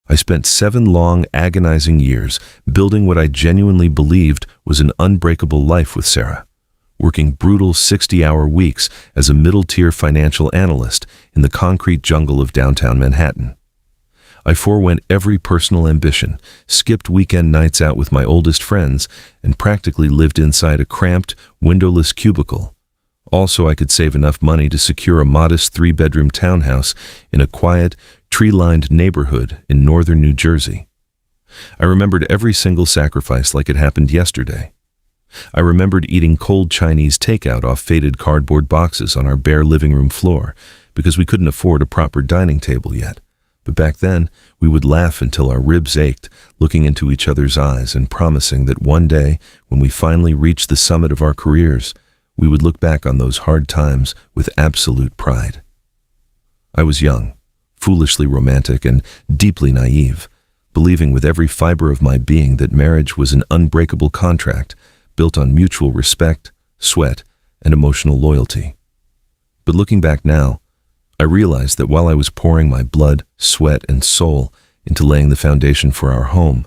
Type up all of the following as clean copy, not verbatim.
I spent 7 long, agonizing years building what I genuinely believed was an unbreakable life with Sarah, working brutal 60-hour weeks as a middle-tier financial analyst in the concrete jungle of downtown Manhattan. I forewent every personal ambition, skipped weekend nights out with my oldest friends, and practically lived inside a cramped, windowless cubicle. Also, I could save enough money to secure a modest 3-bedroom townhouse in a quiet, tree-lined neighborhood in northern New Jersey. I remembered every single sacrifice like it happened yesterday. I remembered eating cold Chinese takeout off faded cardboard boxes on our bare living room floor because we couldn't afford a proper dining table yet. But back then, we would laugh until our ribs ached, looking into each other's eyes and promising that one day, when we finally reached the summit of our careers, we would look back on those hard times with absolute pride. I was young, foolishly romantic, and deeply naive, believing with every fiber of my being that marriage was an unbreakable contract built on mutual respect, sweat, and emotional loyalty. But looking back now, I realized that while I was pouring my blood, sweat, and soul into laying the foundation for our home,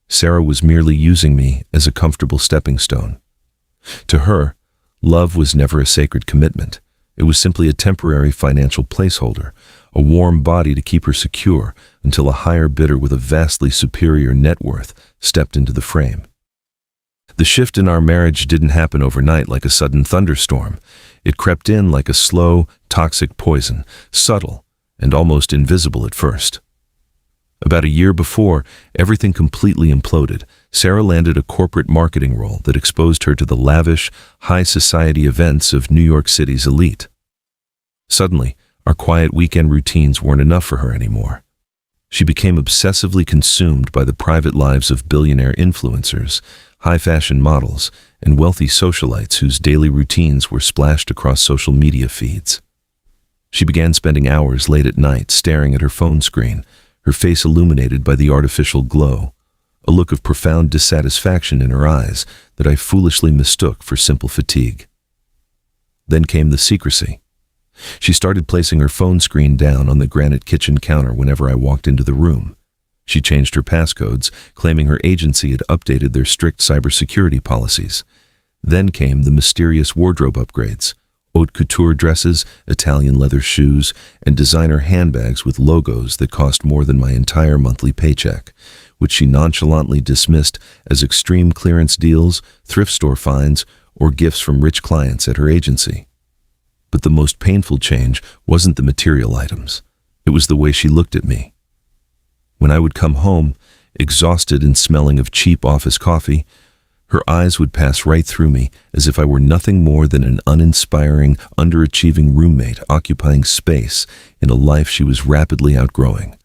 Sarah was merely using me as a comfortable stepping stone. To her, love was never a sacred commitment. It was simply a temporary financial placeholder, a warm body to keep her secure until a higher bidder with a vastly superior net worth stepped into the frame. The shift in our marriage didn't happen overnight like a sudden thunderstorm. It crept in like a slow, toxic poison, subtle and almost invisible at first. About a year before everything completely imploded, Sarah landed a corporate marketing role that exposed her to the lavish, high society events of New York City's elite. Suddenly, our quiet weekend routines weren't enough for her anymore. She became obsessively consumed by the private lives of billionaire influencers, high-fashion models, and wealthy socialites whose daily routines were splashed across social media feeds. She began spending hours late at night staring at her phone screen, her face illuminated by the artificial glow, a look of profound dissatisfaction in her eyes that I foolishly mistook for simple fatigue. Then came the secrecy. She started placing her phone screen down on the granite kitchen counter whenever I walked into the room. She changed her passcodes, claiming her agency had updated their strict cybersecurity policies. Then came the mysterious wardrobe upgrades: haute couture dresses, Italian leather shoes, and designer handbags with logos that cost more than my entire monthly paycheck, which she nonchalantly dismissed as extreme clearance deals, thrift store finds, or gifts from rich clients at her agency. But the most painful change wasn't the material items. It was the way she looked at me. When I would come home, exhausted and smelling of cheap office coffee, her eyes would pass right through me as if I were nothing more than an uninspiring, underachieving roommate occupying space in a life she was rapidly outgrowing.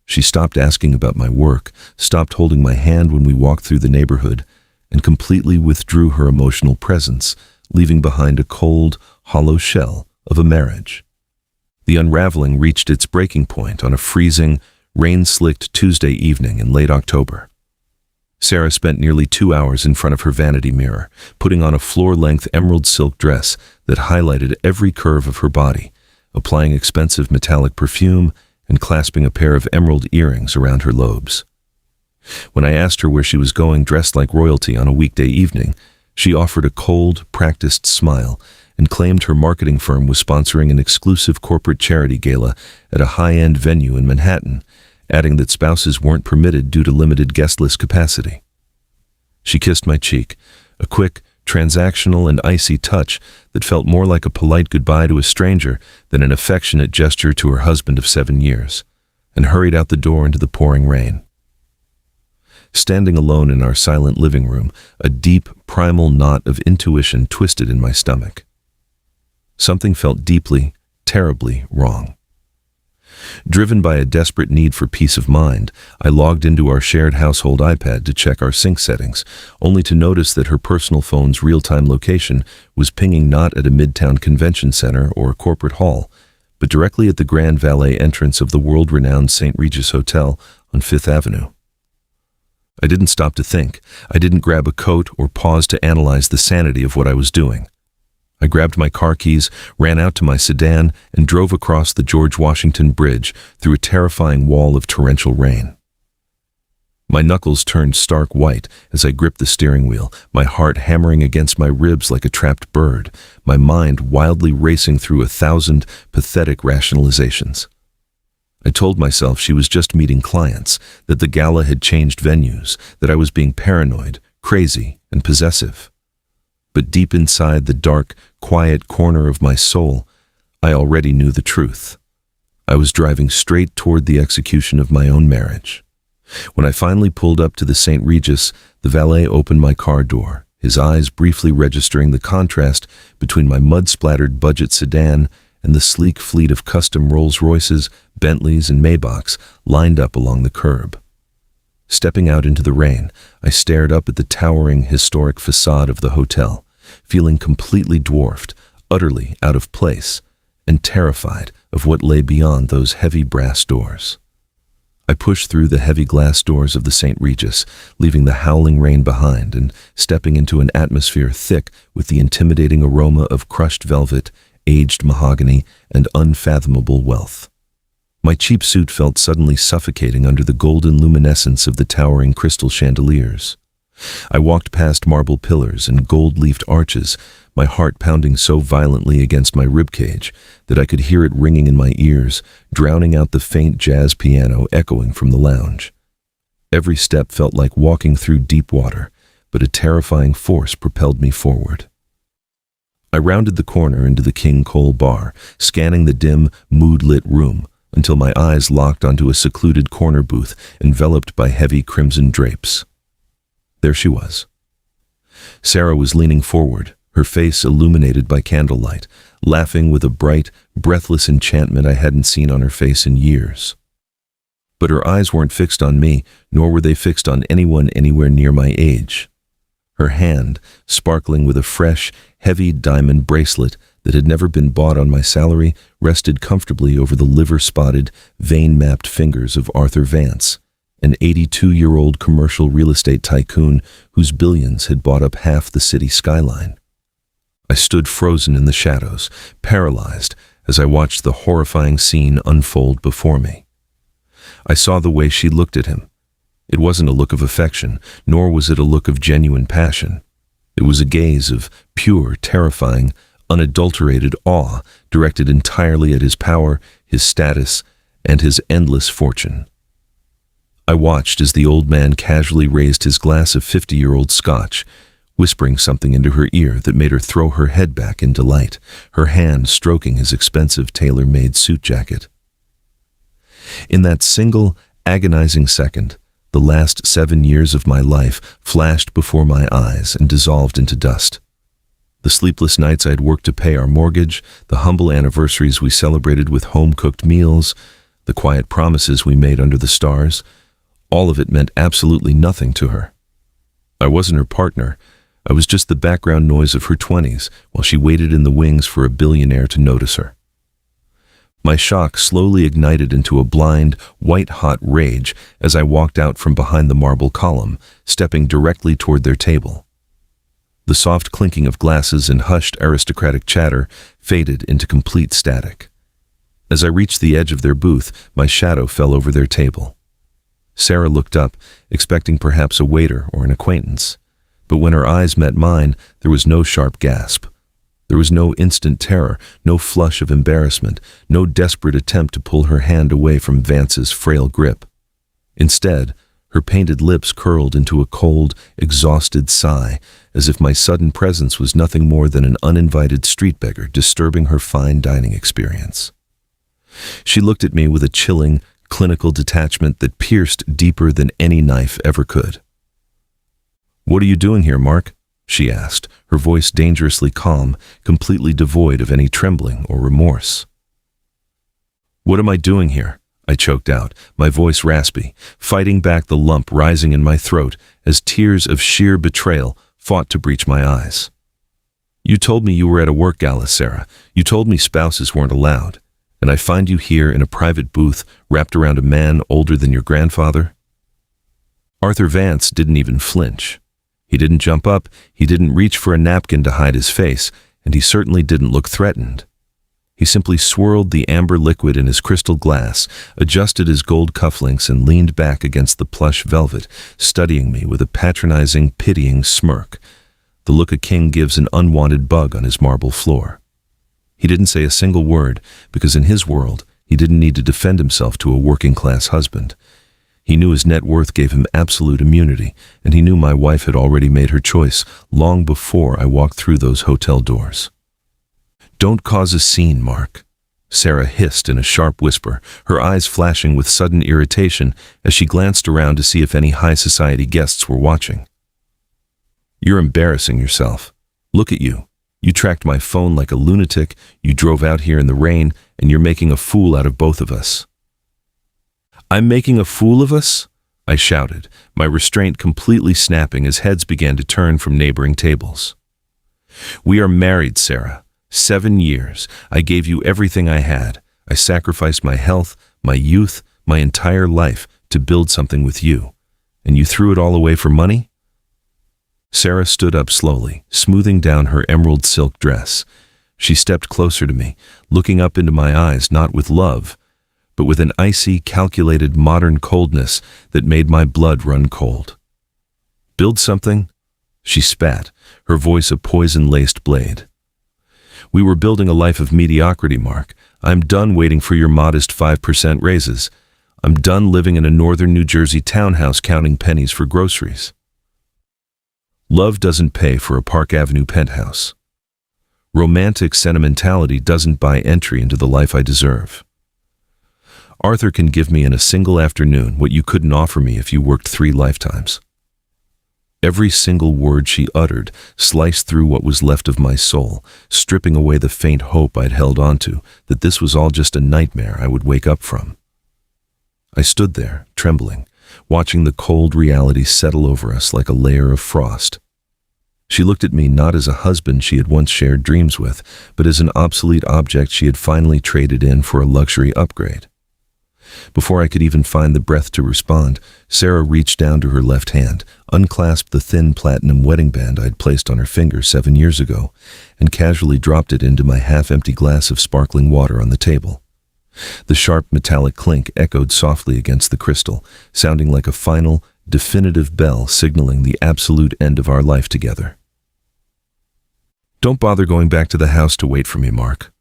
She stopped asking about my work, stopped holding my hand when we walked through the neighborhood, and completely withdrew her emotional presence, leaving behind a cold, hollow shell of a marriage. The unraveling reached its breaking point on a freezing, rain-slicked Tuesday evening in late October. Sarah spent nearly 2 hours in front of her vanity mirror, putting on a floor-length emerald silk dress that highlighted every curve of her body, applying expensive metallic perfume and clasping a pair of emerald earrings around her lobes. When I asked her where she was going dressed like royalty on a weekday evening, she offered a cold, practiced smile and claimed her marketing firm was sponsoring an exclusive corporate charity gala at a high-end venue in Manhattan, adding that spouses weren't permitted due to limited guest list capacity. She kissed my cheek, a quick, transactional and icy touch that felt more like a polite goodbye to a stranger than an affectionate gesture to her husband of 7 years, and hurried out the door into the pouring rain. Standing alone in our silent living room, a deep, primal knot of intuition twisted in my stomach. Something felt deeply, terribly wrong. Driven by a desperate need for peace of mind, I logged into our shared household iPad to check our sync settings, only to notice that her personal phone's real-time location was pinging not at a midtown convention center or a corporate hall, but directly at the Grand Valet entrance of the world-renowned St. Regis Hotel on Fifth Avenue. I didn't stop to think. I didn't grab a coat or pause to analyze the sanity of what I was doing. I grabbed my car keys, ran out to my sedan, and drove across the George Washington Bridge through a terrifying wall of torrential rain. My knuckles turned stark white as I gripped the steering wheel, my heart hammering against my ribs like a trapped bird, my mind wildly racing through 1,000 pathetic rationalizations. I told myself she was just meeting clients, that the gala had changed venues, that I was being paranoid, crazy, and possessive. But deep inside the dark, quiet corner of my soul, I already knew the truth. I was driving straight toward the execution of my own marriage. When I finally pulled up to the St. Regis, the valet opened my car door, his eyes briefly registering the contrast between my mud-splattered budget sedan and the sleek fleet of custom Rolls-Royces, Bentleys, and Maybachs lined up along the curb. Stepping out into the rain, I stared up at the towering, historic facade of the hotel, feeling completely dwarfed, utterly out of place, and terrified of what lay beyond those heavy brass doors. I pushed through the heavy glass doors of the St. Regis, leaving the howling rain behind and stepping into an atmosphere thick with the intimidating aroma of crushed velvet, aged mahogany, and unfathomable wealth. My cheap suit felt suddenly suffocating under the golden luminescence of the towering crystal chandeliers. I walked past marble pillars and gold-leafed arches, my heart pounding so violently against my ribcage that I could hear it ringing in my ears, drowning out the faint jazz piano echoing from the lounge. Every step felt like walking through deep water, but a terrifying force propelled me forward. I rounded the corner into the King Cole bar, scanning the dim, mood-lit room, until my eyes locked onto a secluded corner booth enveloped by heavy crimson drapes. There she was. Sarah was leaning forward, her face illuminated by candlelight, laughing with a bright, breathless enchantment I hadn't seen on her face in years. But her eyes weren't fixed on me, nor were they fixed on anyone anywhere near my age. Her hand, sparkling with a fresh, heavy diamond bracelet that had never been bought on my salary, rested comfortably over the liver-spotted, vein-mapped fingers of Arthur Vance, an 82-year-old commercial real estate tycoon whose billions had bought up half the city skyline. I stood frozen in the shadows, paralyzed, as I watched the horrifying scene unfold before me. I saw the way she looked at him. It wasn't a look of affection, nor was it a look of genuine passion. It was a gaze of pure, terrifying, unadulterated awe directed entirely at his power, his status, and his endless fortune. I watched as the old man casually raised his glass of 50-year-old scotch, whispering something into her ear that made her throw her head back in delight, her hand stroking his expensive tailor-made suit jacket. In that single, agonizing second, the last 7 years of my life flashed before my eyes and dissolved into dust. The sleepless nights I'd worked to pay our mortgage, the humble anniversaries we celebrated with home-cooked meals, the quiet promises we made under the stars, all of it meant absolutely nothing to her. I wasn't her partner. I was just the background noise of her 20s while she waited in the wings for a billionaire to notice her. My shock slowly ignited into a blind, white-hot rage as I walked out from behind the marble column, stepping directly toward their table. The soft clinking of glasses and hushed aristocratic chatter faded into complete static. As I reached the edge of their booth, my shadow fell over their table. Sarah looked up, expecting perhaps a waiter or an acquaintance. But when her eyes met mine, there was no sharp gasp. There was no instant terror, no flush of embarrassment, no desperate attempt to pull her hand away from Vance's frail grip. Instead, her painted lips curled into a cold, exhausted sigh, as if my sudden presence was nothing more than an uninvited street beggar disturbing her fine dining experience. She looked at me with a chilling, clinical detachment that pierced deeper than any knife ever could. "What are you doing here, Mark?" she asked, her voice dangerously calm, completely devoid of any trembling or remorse. "What am I doing here?" I choked out, my voice raspy, fighting back the lump rising in my throat as tears of sheer betrayal fought to breach my eyes. "You told me you were at a work gala, Sarah. You told me spouses weren't allowed. And I find you here in a private booth wrapped around a man older than your grandfather?" Arthur Vance didn't even flinch. He didn't jump up, he didn't reach for a napkin to hide his face, and he certainly didn't look threatened. He simply swirled the amber liquid in his crystal glass, adjusted his gold cufflinks, and leaned back against the plush velvet, studying me with a patronizing, pitying smirk, the look a king gives an unwanted bug on his marble floor. He didn't say a single word, because in his world, he didn't need to defend himself to a working-class husband. He knew his net worth gave him absolute immunity, and he knew my wife had already made her choice long before I walked through those hotel doors. "Don't cause a scene, Mark," Sarah hissed in a sharp whisper, her eyes flashing with sudden irritation as she glanced around to see if any high society guests were watching. "You're embarrassing yourself. Look at you. You tracked my phone like a lunatic, you drove out here in the rain, and you're making a fool out of both of us." "I'm making a fool of us?" I shouted, my restraint completely snapping as heads began to turn from neighboring tables. "We are married, Sarah. 7 years. I gave you everything I had. I sacrificed my health, my youth, my entire life to build something with you. And you threw it all away for money?" Sarah stood up slowly, smoothing down her emerald silk dress. She stepped closer to me, looking up into my eyes not with love, but with an icy, calculated, modern coldness that made my blood run cold. "Build something?" She spat, her voice a poison-laced blade. "We were building a life of mediocrity, Mark. I'm done waiting for your modest 5% raises. I'm done living in a northern New Jersey townhouse counting pennies for groceries. Love doesn't pay for a Park Avenue penthouse. Romantic sentimentality doesn't buy entry into the life I deserve. Arthur can give me in a single afternoon what you couldn't offer me if you worked 3 lifetimes." Every single word she uttered sliced through what was left of my soul, stripping away the faint hope I'd held onto that this was all just a nightmare I would wake up from. I stood there, trembling, watching the cold reality settle over us like a layer of frost. She looked at me not as a husband she had once shared dreams with, but as an obsolete object she had finally traded in for a luxury upgrade. Before I could even find the breath to respond, Sarah reached down to her left hand, unclasped the thin platinum wedding band I'd placed on her finger 7 years ago, and casually dropped it into my half-empty glass of sparkling water on the table. The sharp metallic clink echoed softly against the crystal, sounding like a final, definitive bell signaling the absolute end of our life together. "Don't bother going back to the house to wait for me, Mark,"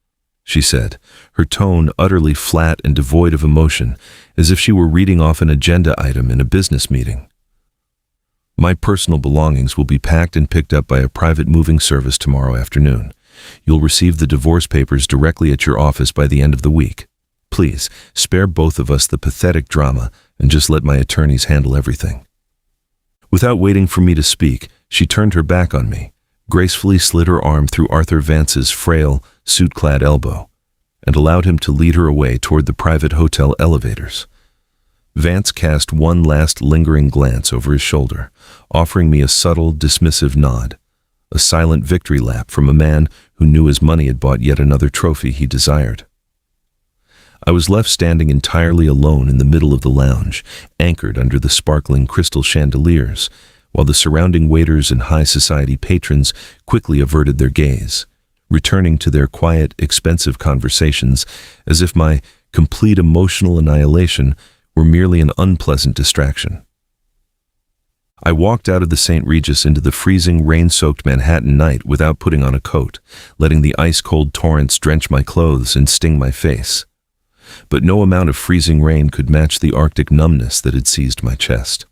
she said, her tone utterly flat and devoid of emotion, as if she were reading off an agenda item in a business meeting. "My personal belongings will be packed and picked up by a private moving service tomorrow afternoon. You'll receive the divorce papers directly at your office by the end of the week. Please, spare both of us the pathetic drama and just let my attorneys handle everything." Without waiting for me to speak, she turned her back on me, gracefully slid her arm through Arthur Vance's frail, suit-clad elbow, and allowed him to lead her away toward the private hotel elevators. Vance cast one last lingering glance over his shoulder, offering me a subtle, dismissive nod, a silent victory lap from a man who knew his money had bought yet another trophy he desired. I was left standing entirely alone in the middle of the lounge, anchored under the sparkling crystal chandeliers, while the surrounding waiters and high society patrons quickly averted their gaze, returning to their quiet, expensive conversations as if my complete emotional annihilation were merely an unpleasant distraction. I walked out of the St. Regis into the freezing, rain-soaked Manhattan night without putting on a coat, letting the ice-cold torrents drench my clothes and sting my face. But no amount of freezing rain could match the Arctic numbness that had seized my chest.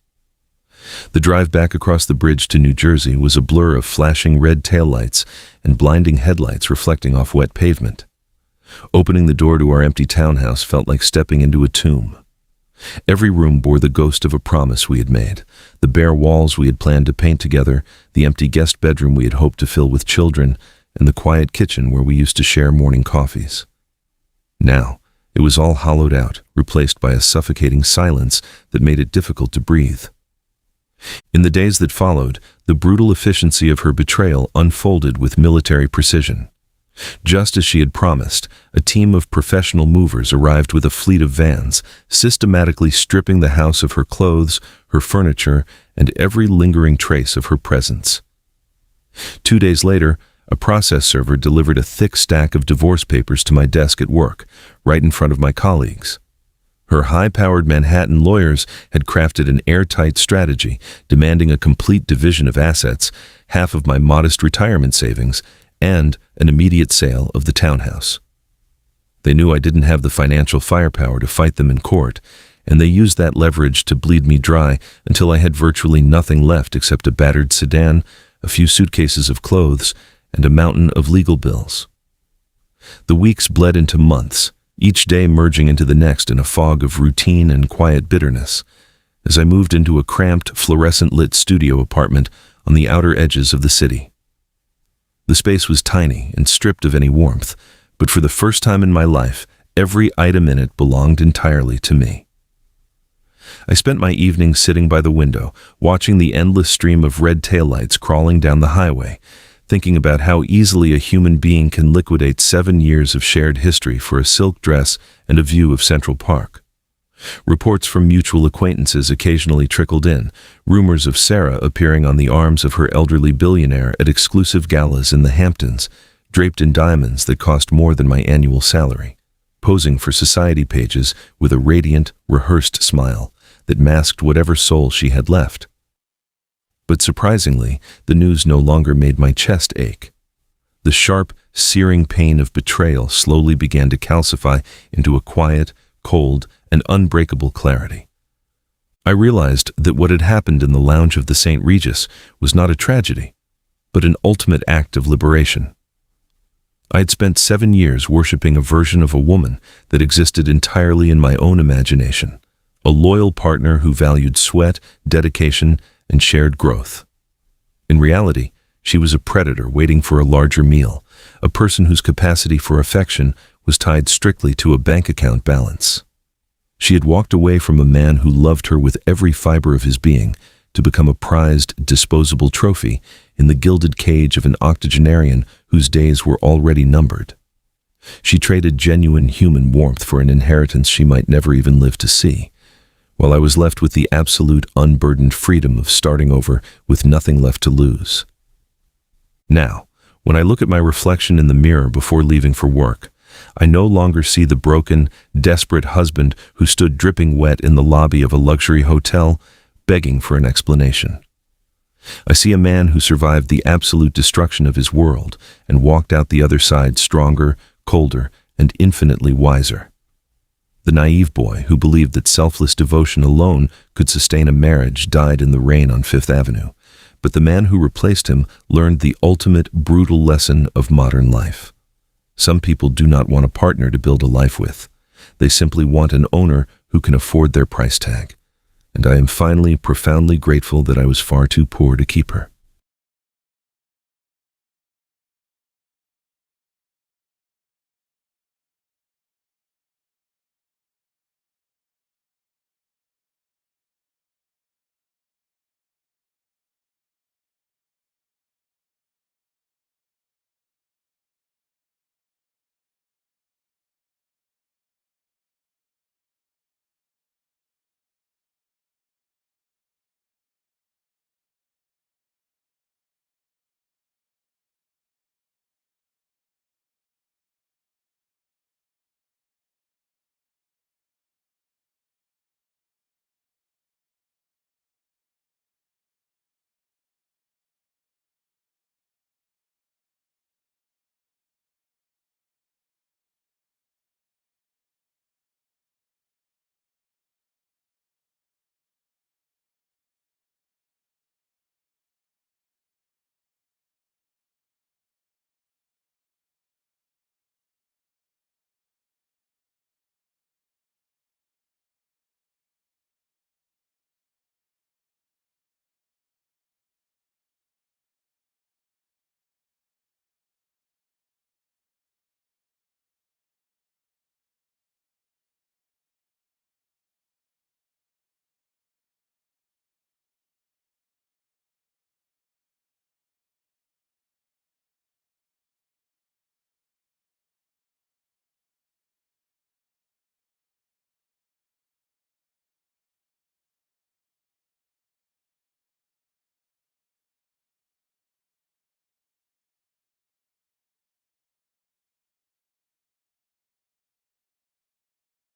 The drive back across the bridge to New Jersey was a blur of flashing red taillights and blinding headlights reflecting off wet pavement. Opening the door to our empty townhouse felt like stepping into a tomb. Every room bore the ghost of a promise we had made, the bare walls we had planned to paint together, the empty guest bedroom we had hoped to fill with children, and the quiet kitchen where we used to share morning coffees. Now, it was all hollowed out, replaced by a suffocating silence that made it difficult to breathe. In the days that followed, the brutal efficiency of her betrayal unfolded with military precision. Just as she had promised, a team of professional movers arrived with a fleet of vans, systematically stripping the house of her clothes, her furniture, and every lingering trace of her presence. 2 days later, A process server delivered a thick stack of divorce papers to my desk at work, right in front of my colleagues. Her high-powered Manhattan lawyers had crafted an airtight strategy demanding a complete division of assets, half of my modest retirement savings, and an immediate sale of the townhouse. They knew I didn't have the financial firepower to fight them in court, and they used that leverage to bleed me dry until I had virtually nothing left except a battered sedan, a few suitcases of clothes, and a mountain of legal bills. The weeks bled into months, each day merging into the next in a fog of routine and quiet bitterness, as I moved into a cramped, fluorescent-lit studio apartment on the outer edges of the city. The space was tiny and stripped of any warmth, but for the first time in my life, every item in it belonged entirely to me. I spent my evenings sitting by the window, watching the endless stream of red taillights crawling down the highway, thinking about how easily a human being can liquidate 7 years of shared history for a silk dress and a view of Central Park. Reports from mutual acquaintances occasionally trickled in, rumors of Sarah appearing on the arms of her elderly billionaire at exclusive galas in the Hamptons, draped in diamonds that cost more than my annual salary, posing for society pages with a radiant, rehearsed smile that masked whatever soul she had left. But surprisingly, the news no longer made my chest ache. The sharp, searing pain of betrayal slowly began to calcify into a quiet, cold, and unbreakable clarity. I realized that what had happened in the lounge of the St. Regis was not a tragedy, but an ultimate act of liberation. I had spent 7 years worshiping a version of a woman that existed entirely in my own imagination, a loyal partner who valued sweat, dedication, and shared growth. In reality, she was a predator waiting for a larger meal, a person whose capacity for affection was tied strictly to a bank account balance. She had walked away from a man who loved her with every fiber of his being to become a prized, disposable trophy in the gilded cage of an octogenarian whose days were already numbered. She traded genuine human warmth for an inheritance she might never even live to see, while I was left with the absolute unburdened freedom of starting over with nothing left to lose. Now, when I look at my reflection in the mirror before leaving for work, I no longer see the broken, desperate husband who stood dripping wet in the lobby of a luxury hotel, begging for an explanation. I see a man who survived the absolute destruction of his world and walked out the other side stronger, colder, and infinitely wiser. The naive boy who believed that selfless devotion alone could sustain a marriage died in the rain on Fifth Avenue, but the man who replaced him learned the ultimate brutal lesson of modern life. Some people do not want a partner to build a life with. They simply want an owner who can afford their price tag. And I am finally profoundly grateful that I was far too poor to keep her.